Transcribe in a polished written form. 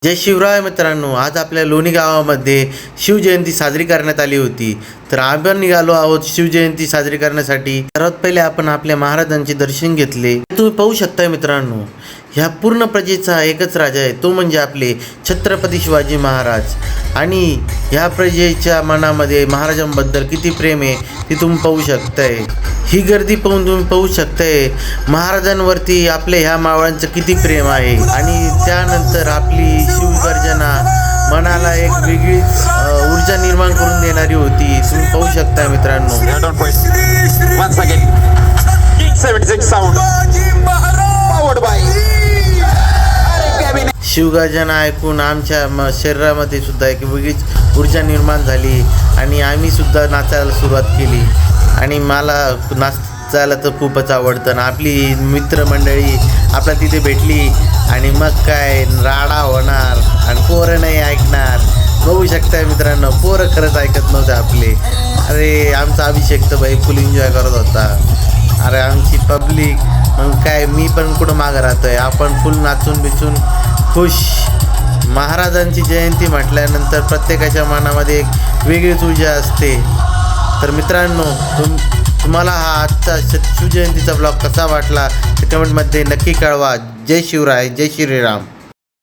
जय शिवराय मित्रांनो, आज आपल्या लोणी गावामध्ये शिवजयंती साजरी करण्यात आली होती. तर आपण निघालो आहोत शिवजयंती साजरी करण्यासाठी. सर्वात पहिले आपण आपल्या महाराजांचे दर्शन घेतले. तुम्ही पाहू शकताय मित्रांनो, ह्या पूर्ण प्रजेचा एकच राजा आहे, तो म्हणजे आपले छत्रपती शिवाजी महाराज. आणि ह्या प्रजेच्या मनामध्ये महाराजांबद्दल किती प्रेम आहे ते तुम्ही पाहू शकताय. ही गर्दी पाहून तुम्ही पाहू शकताय महाराजांवरती आपल्या ह्या मावळ्यांचं किती प्रेम आहे. आणि त्यानंतर आपली शिवगर्जना मनाला एक वेगळीच ऊर्जा निर्माण करून देणारी होती. तुम्ही पाहू शकता मित्रांनो. शिवगर्जना ऐकून आमच्या शरीरामध्ये सुद्धा एक वेगळीच ऊर्जा निर्माण झाली आणि आम्ही सुद्धा नाचायला सुरुवात केली. आणि मला नाचायला तर खूपच आवडतं ना. आपली मित्रमंडळी आपल्या तिथे भेटली आणि मग काय राडा होणार आणि पोरं नाही ऐकणार. बघू शकताय मित्रांनो, पोरं खरंच ऐकत नव्हते आपले. अरे आमचा अभिषेक तर बाई फुल एन्जॉय करत होता. अरे आमची पब्लिक मग काय, मी पण कुठं मागं राहतोय. आपण फुल नाचून बिचून खुश. महाराजांची जयंती म्हटल्यानंतर प्रत्येकाच्या मनामध्ये एक वेगळीच ऊर्जा असते. तर मित्रांनो, तुम्हाला हा आजचा शिवजयंतीचा ब्लॉग कसा वाटला ते कमेंटमध्ये नक्की कळवा. जय शिवराय, जय श्रीराम.